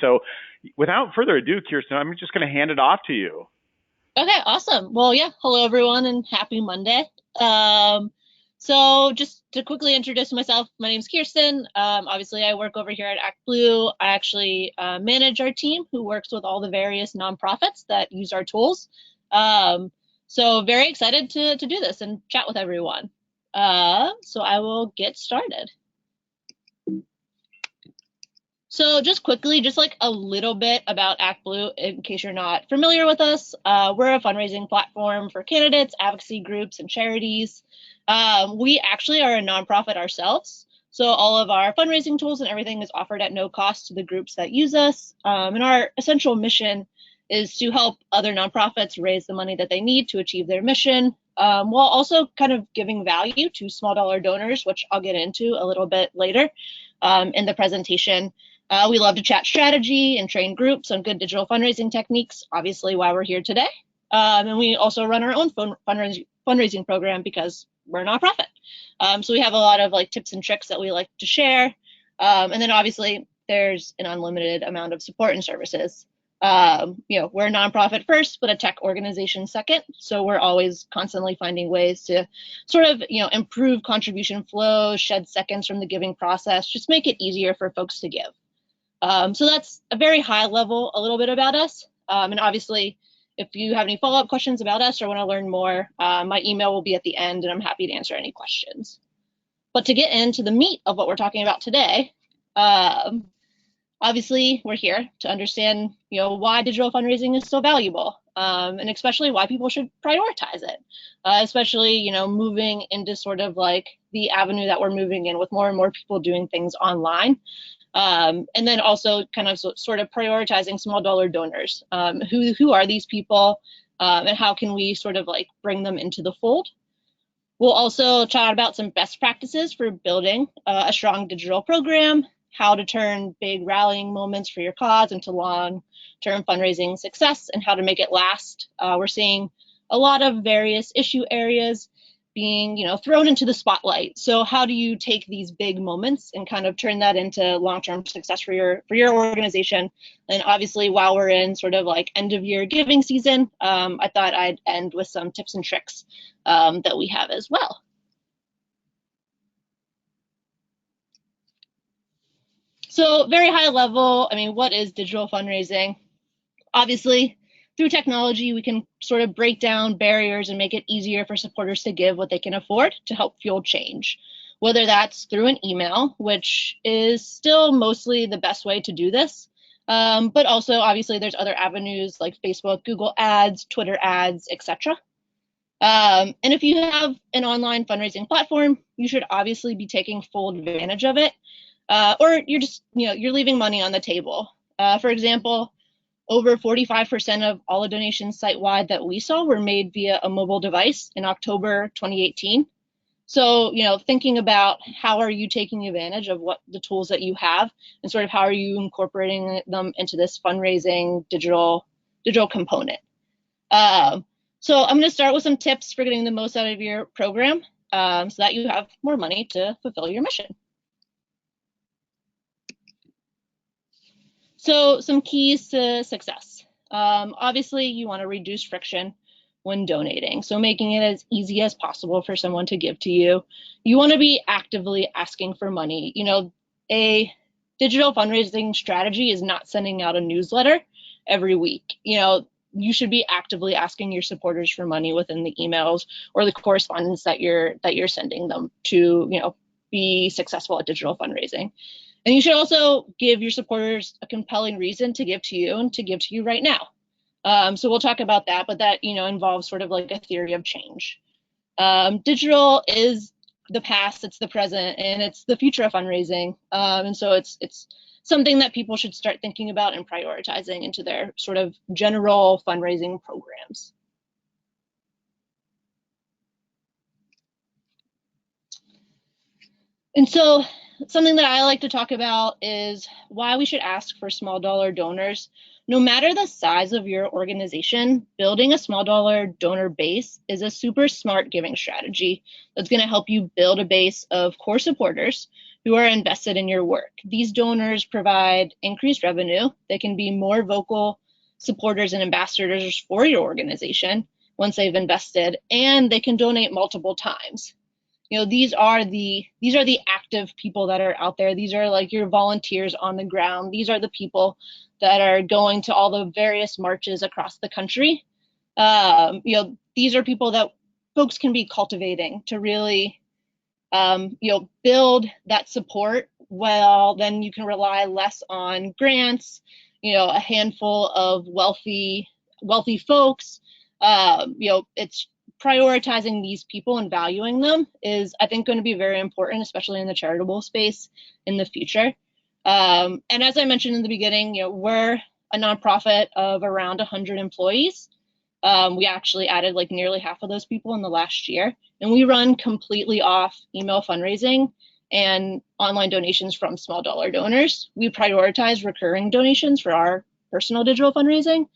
So without further ado, Kiersten, I'm just going to hand it off to you. Okay, awesome. Well, yeah, hello everyone and happy Monday. Um, so just to quickly introduce myself, my name's Kiersten. Obviously, I work over here at ActBlue. I actually manage our team who works with all the various nonprofits that use our tools. Um, so very excited to do this and chat with everyone. So I will get started. So just quickly, just like a little bit about ActBlue, in case you're not familiar with us, we're a fundraising platform for candidates, advocacy groups, and charities. We actually are a nonprofit ourselves, so all of our fundraising tools and everything is offered at no cost to the groups that use us. And our essential mission is to help other nonprofits raise the money that they need to achieve their mission, while also kind of giving value to small dollar donors, which I'll get into a little bit later in the presentation. We love to chat strategy and train groups on good digital fundraising techniques, obviously why we're here today. And we also run our own fundraising program because we're a nonprofit. So we have a lot of like tips and tricks that we like to share. And then obviously there's an unlimited amount of support and services. We're a nonprofit first, but a tech organization second. So we're always constantly finding ways to sort of, improve contribution flow, shed seconds from the giving process, just make it easier for folks to give. So that's a very high level, a little bit about us. And obviously, if you have any follow-up questions about us or want to learn more, my email will be at the end and I'm happy to answer any questions. But to get into the meat of what we're talking about today, obviously we're here to understand, why digital fundraising is so valuable, and especially why people should prioritize it, especially, moving into sort of like the avenue that we're moving in with more and more people doing things online. And then also kind of sort of prioritizing small dollar donors. Who are these people, and how can we sort of like bring them into the fold? We'll also chat about some best practices for building a strong digital program, how to turn big rallying moments for your cause into long-term fundraising success, and how to make it last. We're seeing a lot of various issue areas being, thrown into the spotlight. So how do you take these big moments and kind of turn that into long-term success for your organization? And obviously, while we're in sort of like end of year giving season, I thought I'd end with some tips and tricks that we have as well. So very high level, what is digital fundraising? Obviously, through technology, we can sort of break down barriers and make it easier for supporters to give what they can afford to help fuel change, whether that's through an email, which is still mostly the best way to do this. But also, obviously, there's other avenues like Facebook, Google Ads, Twitter ads, etc. And if you have an online fundraising platform, you should obviously be taking full advantage of it, or you're just, you're leaving money on the table. For example, over 45% of all the donations site-wide that we saw were made via a mobile device in October 2018. So, thinking about how are you taking advantage of what the tools that you have and sort of how are you incorporating them into this fundraising digital component. So I'm going to start with some tips for getting the most out of your program, so that you have more money to fulfill your mission. So some keys to success. Obviously, you want to reduce friction when donating, so making it as easy as possible for someone to give to you. You want to be actively asking for money. A digital fundraising strategy is not sending out a newsletter every week. You should be actively asking your supporters for money within the emails or the correspondence that you're sending them to, be successful at digital fundraising. And you should also give your supporters a compelling reason to give to you and to give to you right now. So we'll talk about that, but that, involves sort of like a theory of change. Digital is the past, it's the present, and it's the future of fundraising. And so it's something that people should start thinking about and prioritizing into their sort of general fundraising programs. And so something that I like to talk about is why we should ask for small dollar donors. No matter the size of your organization, building a small dollar donor base is a super smart giving strategy that's going to help you build a base of core supporters who are invested in your work. These donors provide increased revenue. They can be more vocal supporters and ambassadors for your organization once they've invested, and they can donate multiple times. These are the active people that are out there. These are like your volunteers on the ground. These are the people that are going to all the various marches across the country. These are people that folks can be cultivating to really build that support. Well, then you can rely less on grants, a handful of wealthy folks. It's prioritizing these people and valuing them is, I think, going to be very important, especially in the charitable space in the future. And as I mentioned in the beginning, we're a nonprofit of around 100 employees. We actually added like nearly half of those people in the last year, and we run completely off email fundraising and online donations from small dollar donors. We prioritize recurring donations for our personal digital fundraising,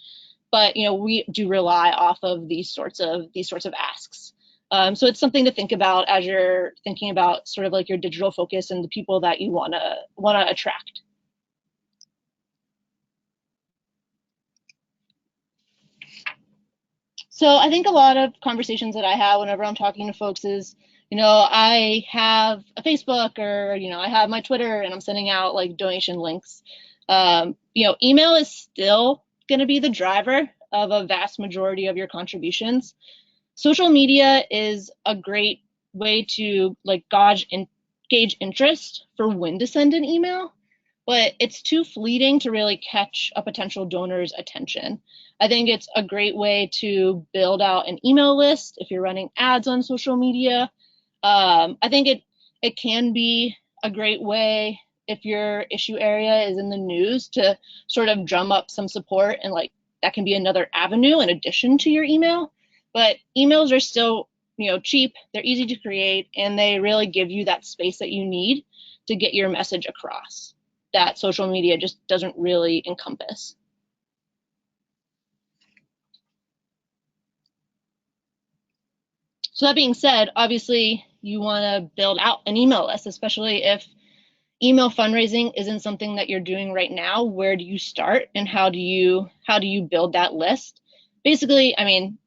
but we do rely off of these sorts of asks. So it's something to think about as you're thinking about sort of like your digital focus and the people that you want to attract. So I think a lot of conversations that I have whenever I'm talking to folks is, I have a Facebook, or, I have my Twitter, and I'm sending out like donation links. Email is still going to be the driver of a vast majority of your contributions. Social media is a great way to like gauge interest for when to send an email, but it's too fleeting to really catch a potential donor's attention. I think it's a great way to build out an email list if you're running ads on social media. I think it can be a great way if your issue area is in the news to sort of drum up some support, and like that can be another avenue in addition to your email. But emails are still, cheap, they're easy to create, and they really give you that space that you need to get your message across that social media just doesn't really encompass. So that being said, obviously you want to build out an email list, especially if email fundraising isn't something that you're doing right now. Where do you start, and how do you build that list? Basically, I mean,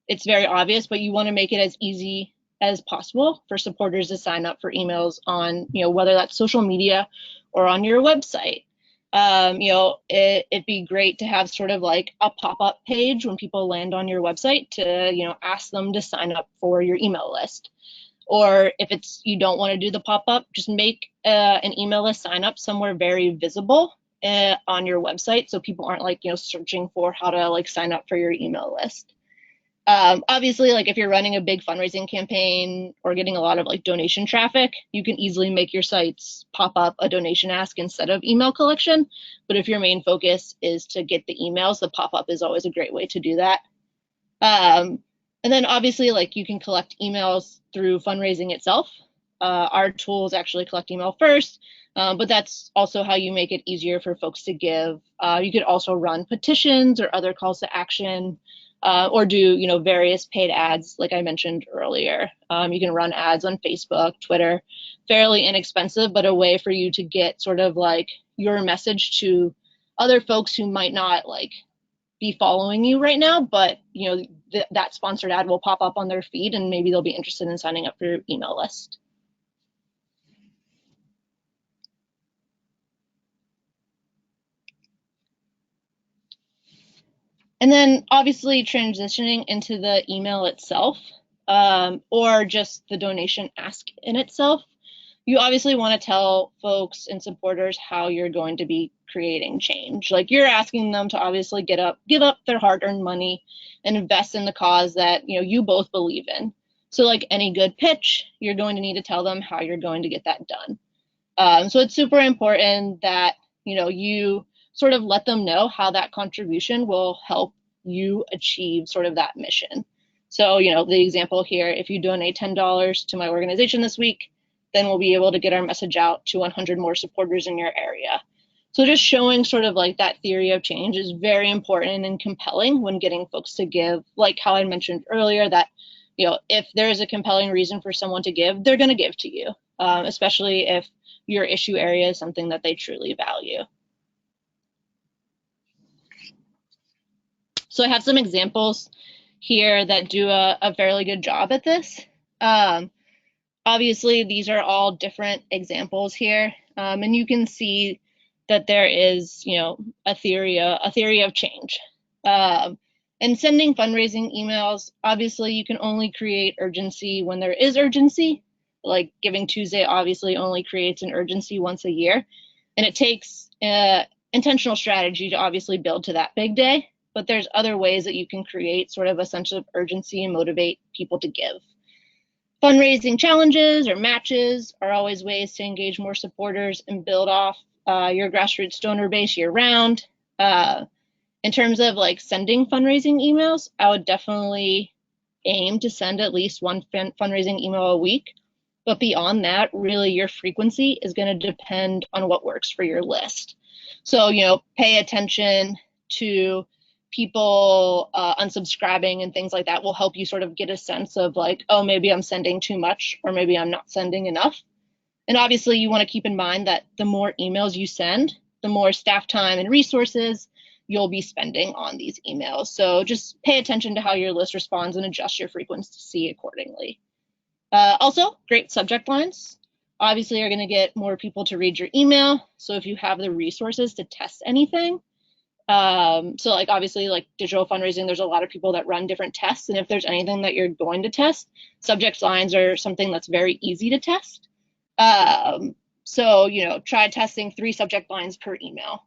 it's very obvious, but you want to make it as easy as possible for supporters to sign up for emails on, whether that's social media or on your website. It'd be great to have sort of like a pop-up page when people land on your website to, ask them to sign up for your email list. Or if you don't want to do the pop-up, just make an email list sign up somewhere very visible on your website, so people aren't like, searching for how to like sign up for your email list. Obviously, like if you're running a big fundraising campaign or getting a lot of like donation traffic, you can easily make your sites pop up a donation ask instead of email collection. But if your main focus is to get the emails, the pop-up is always a great way to do that. And then obviously, like you can collect emails through fundraising itself. Our tools actually collect email first, but that's also how you make it easier for folks to give. You could also run petitions or other calls to action. Or do, various paid ads, like I mentioned earlier. You can run ads on Facebook, Twitter, fairly inexpensive, but a way for you to get sort of like your message to other folks who might not like be following you right now, but that sponsored ad will pop up on their feed, and maybe they'll be interested in signing up for your email list. And then obviously transitioning into the email itself, or just the donation ask in itself, you obviously want to tell folks and supporters how you're going to be creating change. Like you're asking them to obviously give up their hard-earned money and invest in the cause that you both believe in. So like any good pitch, you're going to need to tell them how you're going to get that done. So it's super important that you sort of let them know how that contribution will help you achieve sort of that mission. So, the example here, if you donate $10 to my organization this week, then we'll be able to get our message out to 100 more supporters in your area. So just showing sort of like that theory of change is very important and compelling when getting folks to give, like how I mentioned earlier, that, if there is a compelling reason for someone to give, they're going to give to you, especially if your issue area is something that they truly value. So I have some examples here that do a fairly good job at this. Obviously, these are all different examples here, and you can see that there is, a theory of change. And sending fundraising emails, obviously, you can only create urgency when there is urgency. Like Giving Tuesday obviously only creates an urgency once a year, and it takes intentional strategy to obviously build to that big day. But there's other ways that you can create sort of a sense of urgency and motivate people to give. Fundraising challenges or matches are always ways to engage more supporters and build off your grassroots donor base year round. In terms of like sending fundraising emails, I would definitely aim to send at least one fundraising email a week. But beyond that, really your frequency is going to depend on what works for your list. So, pay attention to people unsubscribing and things like that will help you sort of get a sense of like, oh, maybe I'm sending too much or maybe I'm not sending enough. And obviously you want to keep in mind that the more emails you send, the more staff time and resources you'll be spending on these emails. So just pay attention to how your list responds and adjust your frequency accordingly. Also, great subject lines. Obviously, you're going to get more people to read your email. So if you have the resources to test anything, so like obviously like digital fundraising, there's a lot of people that run different tests. And if there's anything that you're going to test, subject lines are something that's very easy to test. So, try testing 3 subject lines per email.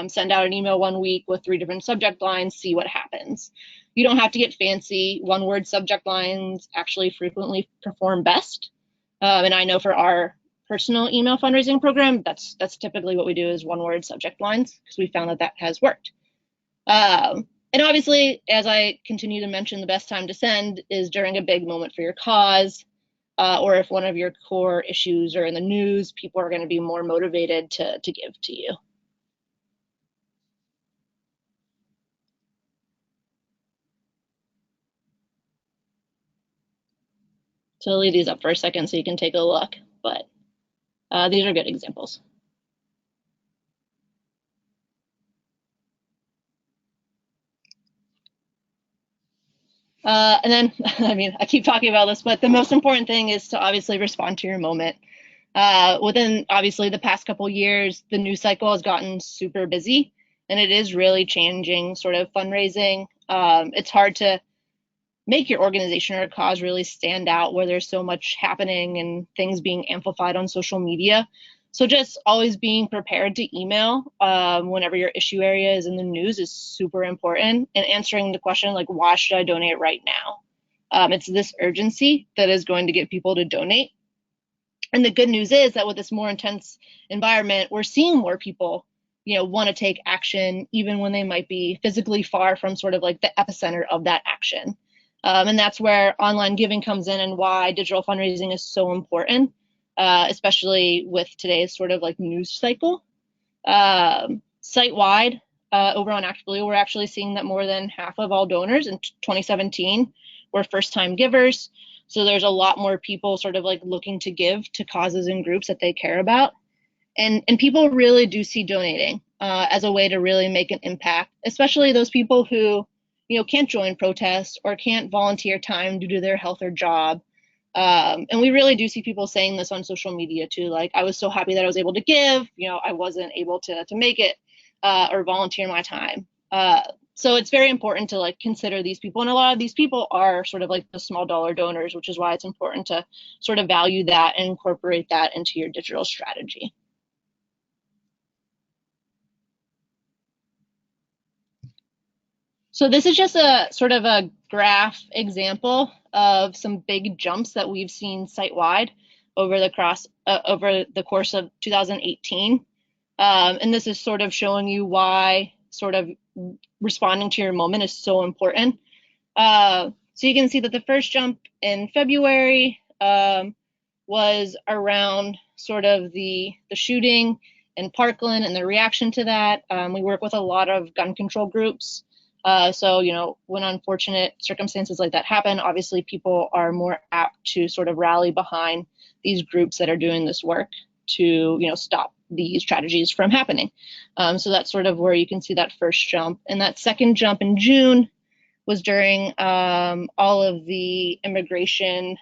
Send out an email one week with 3 different subject lines, see what happens. You don't have to get fancy. One-word subject lines actually frequently perform best. And I know for our personal email fundraising program, that's typically what we do is one-word subject lines because we found that has worked. And obviously, as I continue to mention, the best time to send is during a big moment for your cause, or if one of your core issues are in the news, people are going to be more motivated to give to you. So I'll leave these up for a second so you can take a look, but these are good examples. And then, I keep talking about this, but the most important thing is to obviously respond to your moment. Within obviously the past couple years, the news cycle has gotten super busy and it is really changing sort of fundraising. It's hard to make your organization or cause really stand out where there's so much happening and things being amplified on social media. So just always being prepared to email whenever your issue area is in the news is super important, and answering the question like, why should I donate right now? It's this urgency that is going to get people to donate. And the good news is that with this more intense environment, we're seeing more people want to take action even when they might be physically far from sort of like the epicenter of that action. And that's where online giving comes in and why digital fundraising is so important, especially with today's sort of like news cycle. Site-wide, over on ActBlue, we're actually seeing that more than half of all donors in 2017 were first-time givers. So there's a lot more people sort of like looking to give to causes and groups that they care about. And people really do see donating as a way to really make an impact, especially those people who can't join protests or can't volunteer time due to their health or job. And we really do see people saying this on social media too. Like, I was so happy that I was able to give, I wasn't able to make it or volunteer my time. So it's very important to like consider these people. And a lot of these people are sort of like the small dollar donors, which is why it's important to sort of value that and incorporate that into your digital strategy. So this is just a sort of a graph example of some big jumps that we've seen site-wide over the course of 2018. And this is sort of showing you why sort of responding to your moment is so important. So you can see that the first jump in February was around sort of the shooting in Parkland and the reaction to that. We work with a lot of gun control groups. So, when unfortunate circumstances like that happen, obviously people are more apt to sort of rally behind these groups that are doing this work to, stop these tragedies from happening. So that's sort of where you can see that first jump. And that second jump in June was during all of the immigration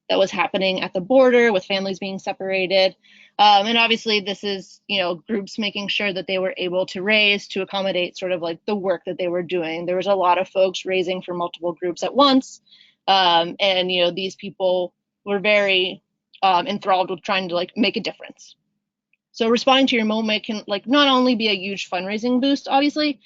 that was happening at the border with families being separated. And obviously this is, groups making sure that they were able to raise to accommodate sort of like the work that they were doing. There was a lot of folks raising for multiple groups at once. And, these people were very enthralled with trying to like make a difference. So responding to your moment can like not only be a huge fundraising boost, obviously,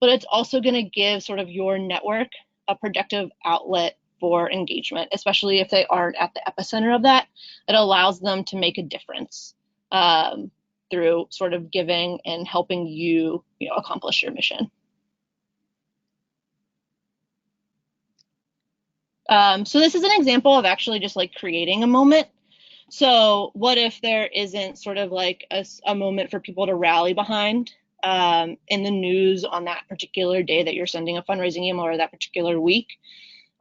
but it's also going to give sort of your network a productive outlet for engagement, especially if they aren't at the epicenter of that. It allows them to make a difference through sort of giving and helping you, accomplish your mission. So this is an example of actually just like creating a moment. So what if there isn't sort of like a moment for people to rally behind in the news on that particular day that you're sending a fundraising email or that particular week?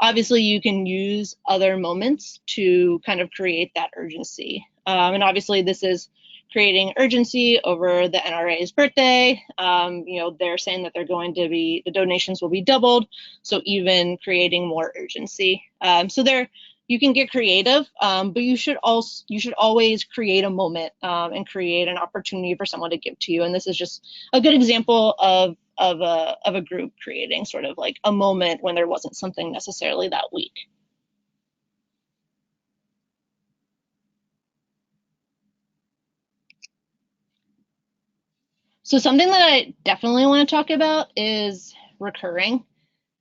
Obviously, you can use other moments to kind of create that urgency. And obviously, this is creating urgency over the NRA's birthday. They're saying that the donations will be doubled. So even creating more urgency. So you can get creative, but you should always create a moment and create an opportunity for someone to give to you. And this is just a good example of a group creating sort of like a moment when there wasn't something necessarily that week. So something that I definitely want to talk about is recurring.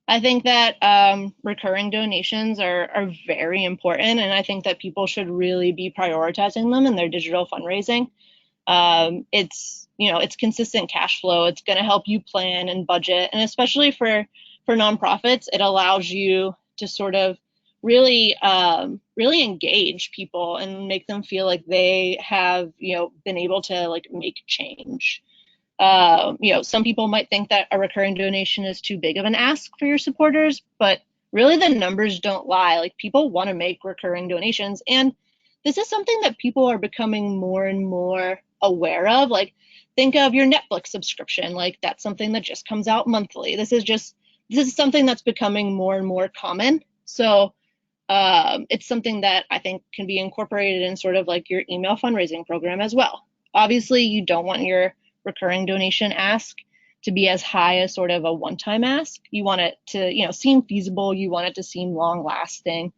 I think that recurring donations are very important, and I think that people should really be prioritizing them in their digital fundraising. It's consistent cash flow. It's going to help you plan and budget, and especially for nonprofits, it allows you to sort of really engage people and make them feel like they have been able to like make change. Some people might think that a recurring donation is too big of an ask for your supporters, but really the numbers don't lie. Like people want to make recurring donations, and this is something that people are becoming more and more aware of. Like think of your Netflix subscription, like that's something that just comes out monthly. This is something that's becoming more and more common. So it's something that I think can be incorporated in sort of like your email fundraising program as well. Obviously, you don't want your recurring donation ask to be as high as sort of a one-time ask. You want it to, seem feasible. You want it to seem long-lasting.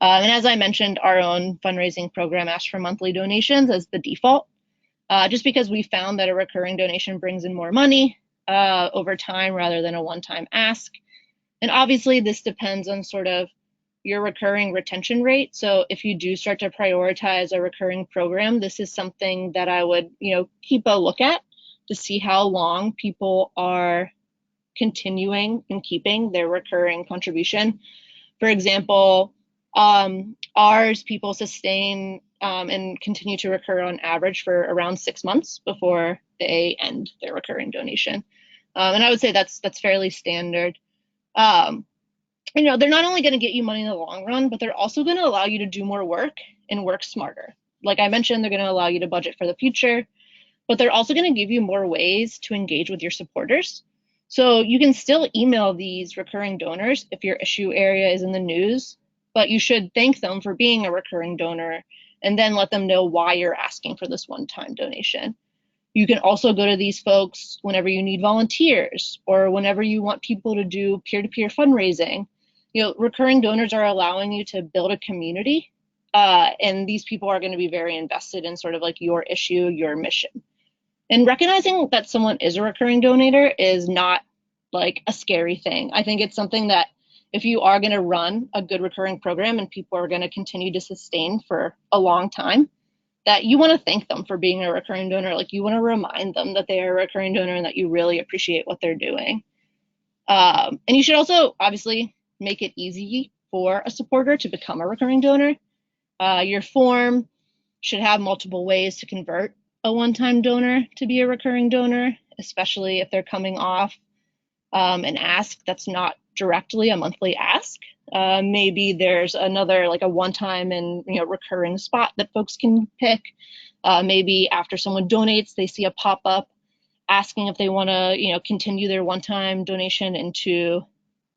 And as I mentioned, our own fundraising program asks for monthly donations as the default, just because we found that a recurring donation brings in more money over time rather than a one-time ask. And obviously, this depends on sort of your recurring retention rate. So if you do start to prioritize a recurring program, this is something that I would, keep a look at to see how long people are continuing and keeping their recurring contribution. For example, ours, people sustain and continue to recur on average for around 6 months before they end their recurring donation. And I would say that's fairly standard. They're not only going to get you money in the long run, but they're also going to allow you to do more work and work smarter. Like I mentioned, they're going to allow you to budget for the future, but they're also going to give you more ways to engage with your supporters. So you can still email these recurring donors if your issue area is in the news, but you should thank them for being a recurring donor and then let them know why you're asking for this one-time donation. You can also go to these folks whenever you need volunteers or whenever you want people to do peer-to-peer fundraising. Recurring donors are allowing you to build a community, and these people are going to be very invested in sort of like your issue, your mission. And recognizing that someone is a recurring donator is not like a scary thing. I think it's something that if you are going to run a good recurring program and people are going to continue to sustain for a long time, that you want to thank them for being a recurring donor. Like you want to remind them that they are a recurring donor and that you really appreciate what they're doing. And you should also obviously make it easy for a supporter to become a recurring donor. Your form should have multiple ways to convert a one-time donor to be a recurring donor, especially if they're coming off an ask that's not directly a monthly ask. Maybe there's another like a one-time and recurring spot that folks can pick. Maybe after someone donates, they see a pop-up asking if they want to, continue their one-time donation into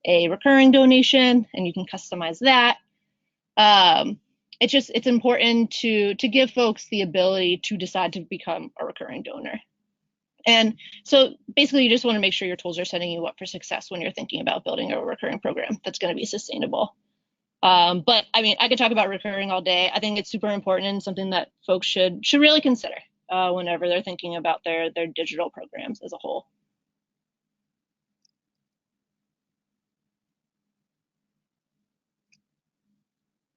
a recurring donation, and you can customize that. It's important to give folks the ability to decide to become a recurring donor. And so basically, you just want to make sure your tools are setting you up for success when you're thinking about building a recurring program that's going to be sustainable. But I mean, I could talk about recurring all day. I think it's super important and something that folks should really consider whenever they're thinking about their digital programs as a whole.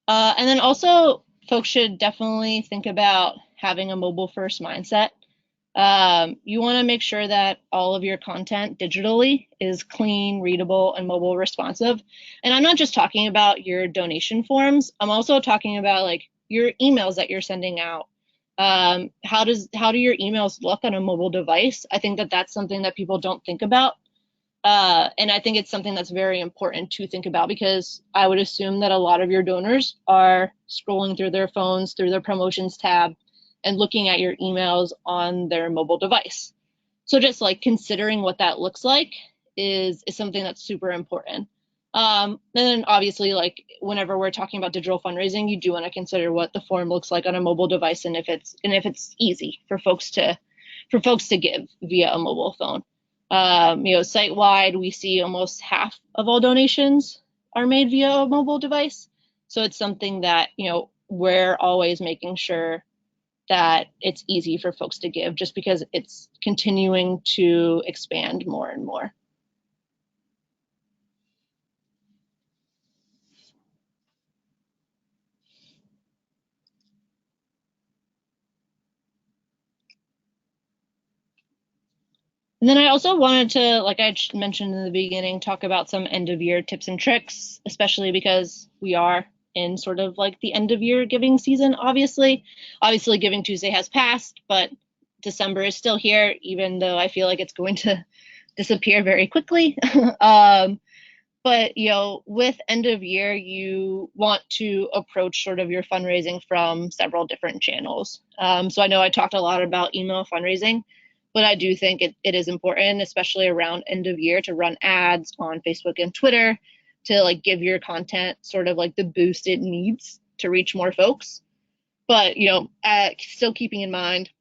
And then also, folks should definitely think about having a mobile first mindset. You want to make sure that all of your content digitally is clean, readable, and mobile responsive. And I'm not just talking about your donation forms. I'm also talking about like your emails that you're sending out. How do your emails look on a mobile device? I think that that's something that people don't think about. And I think it's something that's very important to think about, because I would assume that a lot of your donors are scrolling through their phones, through their promotions tab, and looking at your emails on their mobile device. So just like considering what that looks like is something that's super important. And then obviously, like whenever we're talking about digital fundraising, you do want to consider what the form looks like on a mobile device, and if it's easy for folks to give via a mobile phone. Site-wide, we see almost half of all donations are made via a mobile device. So it's something that, we're always making sure that it's easy for folks to give, just because it's continuing to expand more and more. And then I also wanted to, like I mentioned in the beginning, talk about some end of year tips and tricks, especially because we are in sort of like the end of year giving season, obviously. Obviously, Giving Tuesday has passed, but December is still here, even though I feel like it's going to disappear very quickly. But, with end of year, you want to approach sort of your fundraising from several different channels. So I know I talked a lot about email fundraising, but I do think it is important, especially around end of year, to run ads on Facebook and Twitter to like give your content sort of like the boost it needs to reach more folks. But, still keeping in mind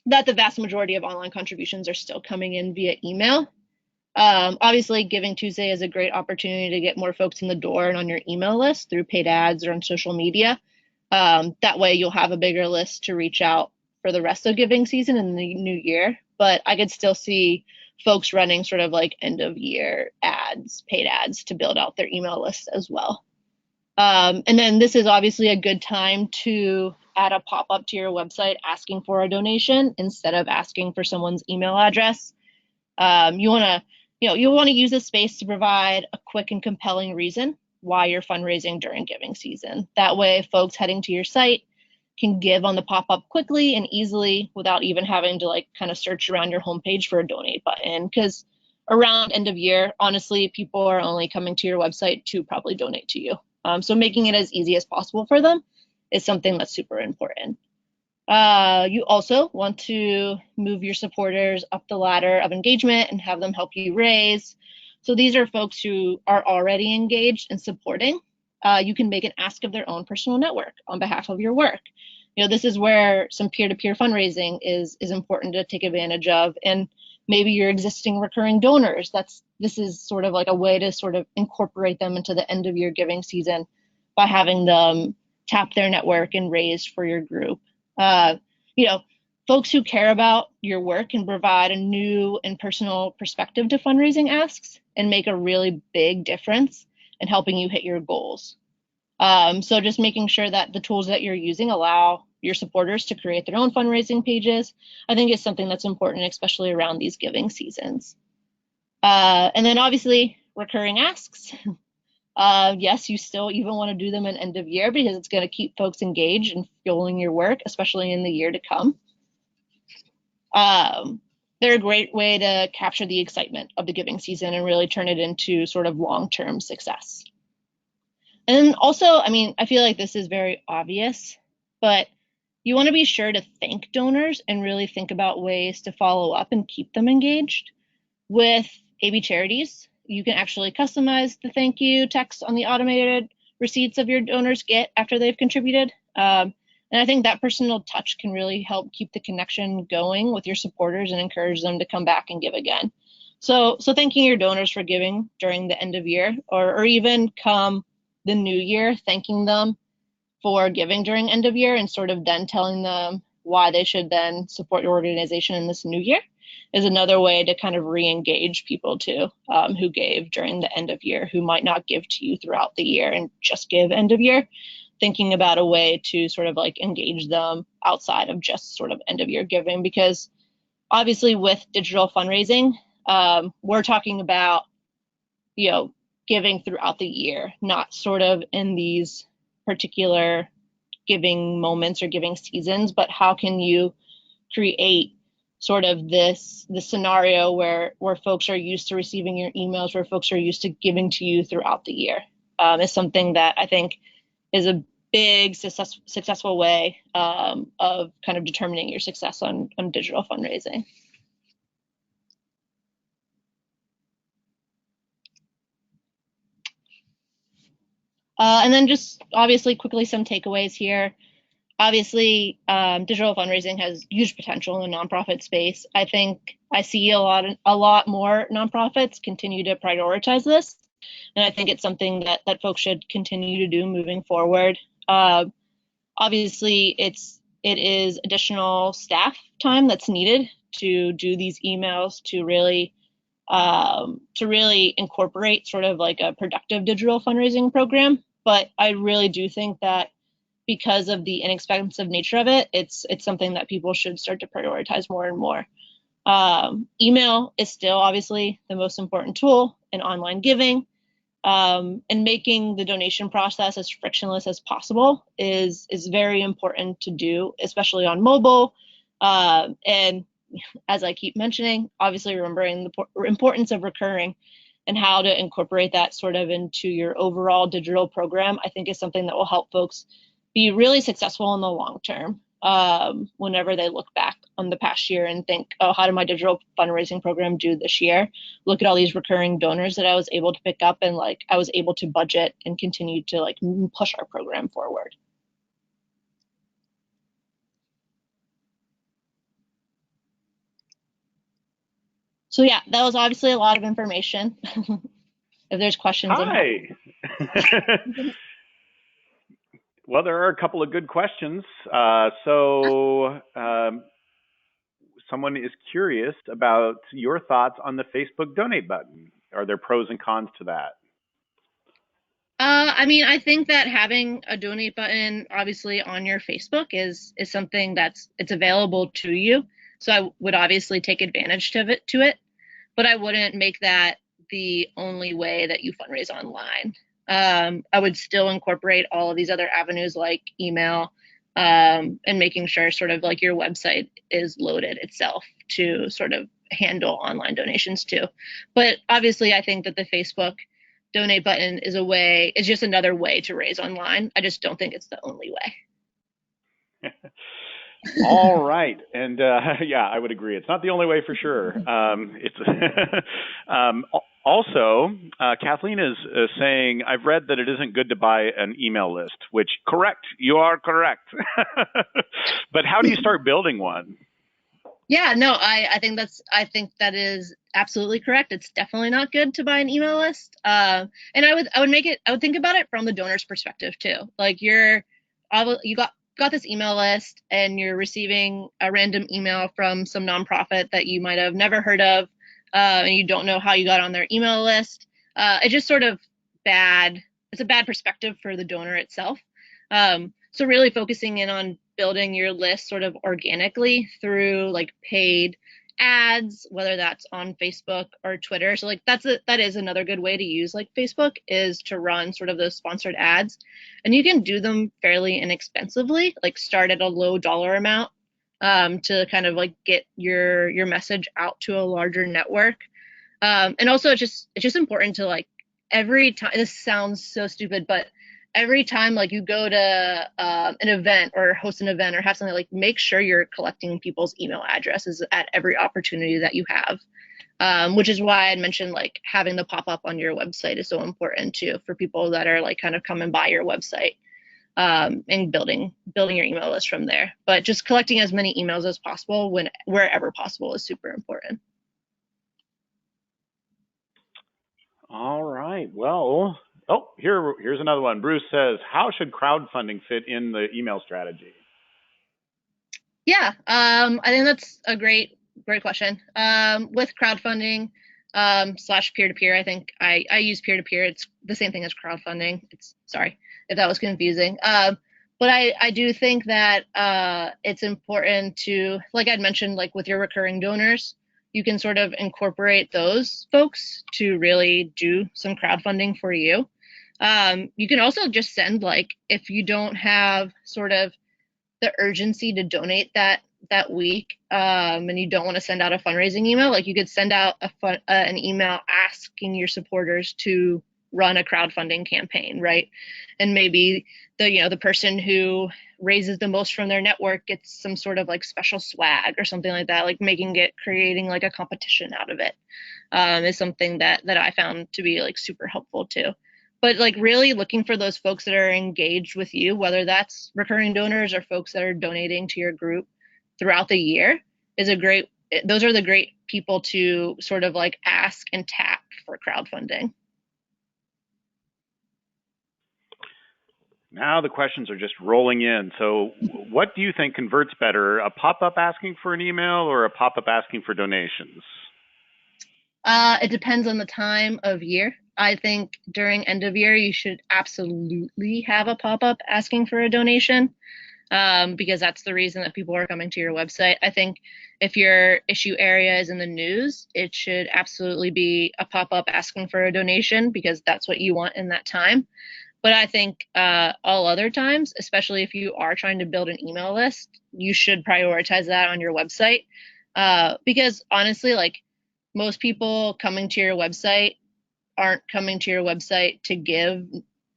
that the vast majority of online contributions are still coming in via email. Obviously, Giving Tuesday is a great opportunity to get more folks in the door and on your email list through paid ads or on social media. That way you'll have a bigger list to reach out for the rest of giving season in the new year. But I could still see folks running sort of like end of year ads, paid ads, to build out their email list as well. And then this is obviously a good time to add a pop-up to your website asking for a donation instead of asking for someone's email address. You want to use this space to provide a quick and compelling reason why you're fundraising during giving season. That way, folks heading to your site can give on the pop-up quickly and easily without even having to like kind of search around your homepage for a donate button. Because around end of year, honestly, people are only coming to your website to probably donate to you. So making it as easy as possible for them is something that's super important. You also want to move your supporters up the ladder of engagement and have them help you raise. So these are folks who are already engaged and supporting. You can make an ask of their own personal network on behalf of your work. This is where some peer-to-peer fundraising is important to take advantage of. And maybe your existing recurring donors, this is sort of like a way to sort of incorporate them into the end of year giving season by having them tap their network and raise for your group. Folks who care about your work can provide a new and personal perspective to fundraising asks and make a really big difference in helping you hit your goals. So just making sure that the tools that you're using allow your supporters to create their own fundraising pages, I think is something that's important, especially around these giving seasons. And then obviously recurring asks. Yes, you still even want to do them in end of year because it's going to keep folks engaged and fueling your work, especially in the year to come. They're a great way to capture the excitement of the giving season and really turn it into sort of long-term success. And also, I mean, I feel like this is very obvious, but you want to be sure to thank donors and really think about ways to follow up and keep them engaged. With AB Charities, you can actually customize the thank you text on the automated receipts of your donors get after they've contributed. And I think that personal touch can really help keep the connection going with your supporters and encourage them to come back and give again. So thanking your donors for giving during the end of year, or even come the new year, thanking them for giving during end of year and sort of then telling them why they should then support your organization in this new year is another way to kind of re-engage people too, who gave during the end of year, who might not give to you throughout the year and just give end of year. Thinking about a way to sort of like engage them outside of just sort of end of year giving, because obviously with digital fundraising, we're talking about, giving throughout the year, not sort of in these particular giving moments or giving seasons, but how can you create sort of this scenario where folks are used to receiving your emails, where folks are used to giving to you throughout the year, is something that I think is a big successful way of kind of determining your success on digital fundraising. And then just obviously quickly some takeaways here. Obviously, digital fundraising has huge potential in the nonprofit space. I think I see a lot more nonprofits continue to prioritize this, and I think it's something that folks should continue to do moving forward. Obviously, it is additional staff time that's needed to do these emails, to really incorporate sort of like a productive digital fundraising program. But I really do think that because of the inexpensive nature of it, it's something that people should start to prioritize more and more. Email is still obviously the most important tool in online giving, and making the donation process as frictionless as possible is very important to do, especially on mobile. And as I keep mentioning, obviously remembering the importance of recurring and how to incorporate that sort of into your overall digital program, I think is something that will help folks be really successful in the long term, whenever they look back on the past year and think, oh, how did my digital fundraising program do this year? Look at all these recurring donors that I was able to pick up, and like I was able to budget and continue to like push our program forward. So yeah, that was obviously a lot of information. If there's questions. Hi. Well, there are a couple of good questions. Someone is curious about your thoughts on the Facebook donate button. Are there pros and cons to that? I mean, I think that having a donate button obviously on your Facebook is something it's available to you. So I would obviously take advantage of it, but I wouldn't make that the only way that you fundraise online. I would still incorporate all of these other avenues like email, and making sure sort of like your website is loaded itself to sort of handle online donations too. But obviously, I think that the Facebook donate button is just another way to raise online. I just don't think it's the only way. All right, and yeah, I would agree. It's not the only way for sure. Also, Kathleen is saying, I've read that it isn't good to buy an email list, which, correct, you are correct. But how do you start building one? Yeah, no, I think that is absolutely correct. It's definitely not good to buy an email list. And I would think about it from the donor's perspective too. Like you got this email list and you're receiving a random email from some nonprofit that you might have never heard of, and you don't know how you got on their email list. It's just sort of bad. It's a bad perspective for the donor itself. So really focusing in on building your list sort of organically through like paid ads, whether that's on Facebook or Twitter. So like that is another good way to use like Facebook, is to run sort of those sponsored ads, and you can do them fairly inexpensively, like start at a low dollar amount, to kind of like get your message out to a larger network. And also it's just important to like, every time, this sounds so stupid, but every time like you go to an event or host an event or have something, like make sure you're collecting people's email addresses at every opportunity that you have. Which is why I mentioned like having the pop up on your website is so important too for people that are like kind of coming by your website, and building your email list from there. But just collecting as many emails as possible wherever possible is super important. All right. Well, here's another one. Bruce says, how should crowdfunding fit in the email strategy? Yeah, I think that's a great question. With crowdfunding slash peer-to-peer, I think I use peer-to-peer. It's the same thing as crowdfunding. Sorry if that was confusing. But I do think that it's important to, like I'd mentioned, like with your recurring donors, you can sort of incorporate those folks to really do some crowdfunding for you. You can also just send, like, if you don't have sort of the urgency to donate that week, and you don't want to send out a fundraising email, like you could send out an email asking your supporters to run a crowdfunding campaign, right? And maybe the person who raises the most from their network gets some sort of like special swag or something like that, like creating like a competition out of it, is something that I found to be like super helpful too. But like really looking for those folks that are engaged with you, whether that's recurring donors or folks that are donating to your group throughout the year, those are the great people to sort of like ask and tap for crowdfunding. Now the questions are just rolling in. So what do you think converts better, a pop-up asking for an email or a pop-up asking for donations? It depends on the time of year. I think during end of year, you should absolutely have a pop-up asking for a donation, because that's the reason that people are coming to your website. I think if your issue area is in the news, it should absolutely be a pop-up asking for a donation because that's what you want in that time. But I think all other times, especially if you are trying to build an email list, you should prioritize that on your website, because honestly, like most people coming to your website aren't coming to your website to give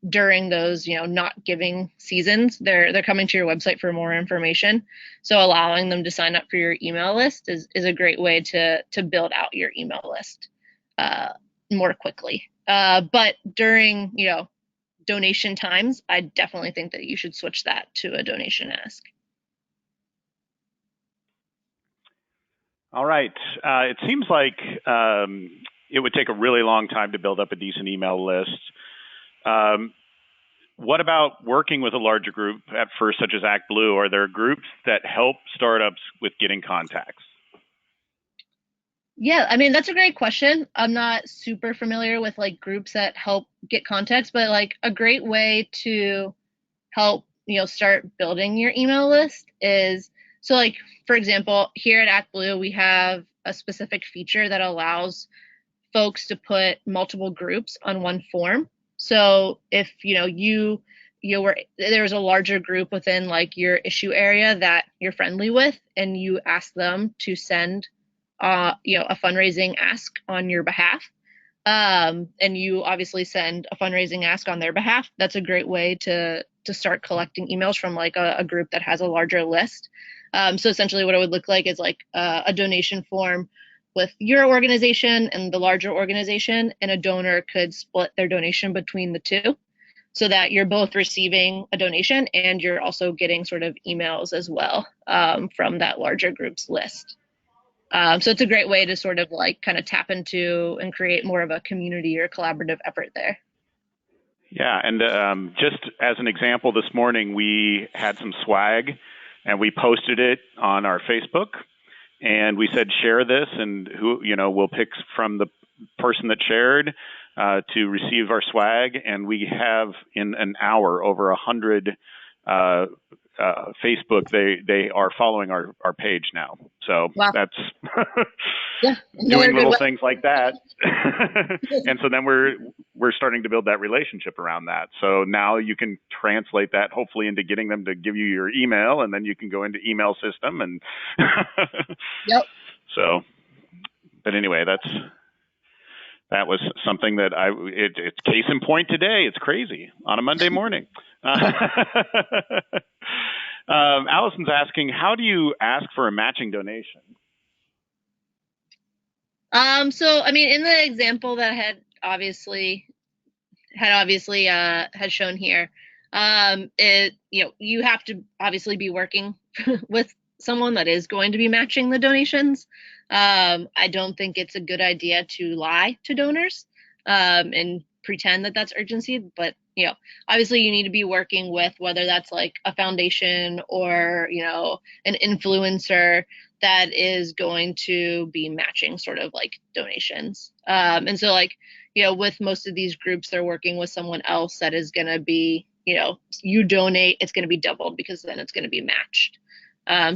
during those, not giving seasons. They're coming to your website for more information. So allowing them to sign up for your email list is a great way to build out your email list more quickly. But during, donation times, I definitely think that you should switch that to a donation ask. All right. It seems like it would take a really long time to build up a decent email list. What about working with a larger group at first, such as ActBlue? Are there groups that help startups with getting contacts? Yeah, I mean, that's a great question. I'm not super familiar with like groups that help get contacts, but like a great way to help, start building your email list is, so like, for example, here at ActBlue, we have a specific feature that allows folks to put multiple groups on one form. So if, there's a larger group within like your issue area that you're friendly with, and you ask them to send a fundraising ask on your behalf, and you obviously send a fundraising ask on their behalf, that's a great way to start collecting emails from like a group that has a larger list. So essentially what it would look like is like a donation form with your organization and the larger organization, and a donor could split their donation between the two so that you're both receiving a donation and you're also getting sort of emails as well, from that larger group's list. So it's a great way to sort of like kind of tap into and create more of a community or collaborative effort there. Yeah, and just as an example, this morning we had some swag and we posted it on our Facebook, and we said share this, and we'll pick from the person that shared to receive our swag, and we have in an hour over 100 Facebook. They are following our page now, so wow. That's doing little things like that. And so then we're starting to build that relationship around that. So now you can translate that hopefully into getting them to give you your email, and then you can go into email system and yep. So, but anyway, that was something that it's case in point today. It's crazy on a Monday morning. Allison's asking, how do you ask for a matching donation? So I mean, in the example that I had obviously had shown here, you have to obviously be working with someone that is going to be matching the donations. I don't think it's a good idea to lie to donors and pretend that that's urgency, but obviously you need to be working with, whether that's like a foundation or an influencer that is going to be matching sort of like donations. And so like with most of these groups, they're working with someone else that is going to be, you donate, it's going to be doubled because then it's going to be matched.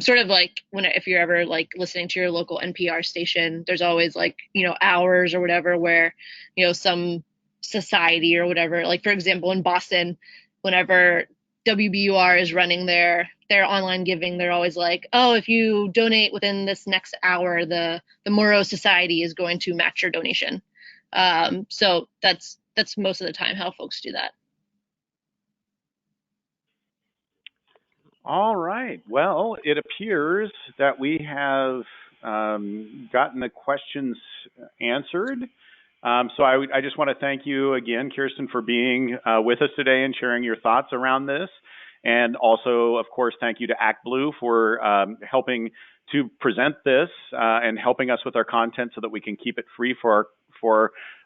Sort of like if you're ever like listening to your local NPR station, there's always like, hours or whatever where, some society or whatever, like for example, in Boston, whenever WBUR is running their online giving, they're always like, oh, if you donate within this next hour, the Moro Society is going to match your donation. So that's most of the time how folks do that. All right. Well, it appears that we have gotten the questions answered. So I just want to thank you again, Kiersten, for being with us today and sharing your thoughts around this. And also, of course, thank you to ActBlue for helping to present this and helping us with our content so that we can keep it free for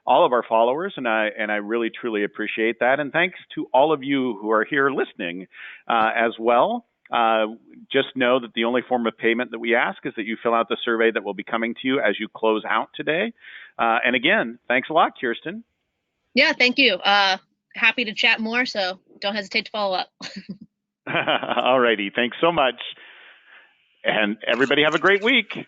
all of our followers. And I really, truly appreciate that. And thanks to all of you who are here listening as well. Just know that the only form of payment that we ask is that you fill out the survey that will be coming to you as you close out today. And again, thanks a lot, Kiersten. Yeah, thank you. Happy to chat more, so don't hesitate to follow up. All righty. Thanks so much. And everybody have a great week.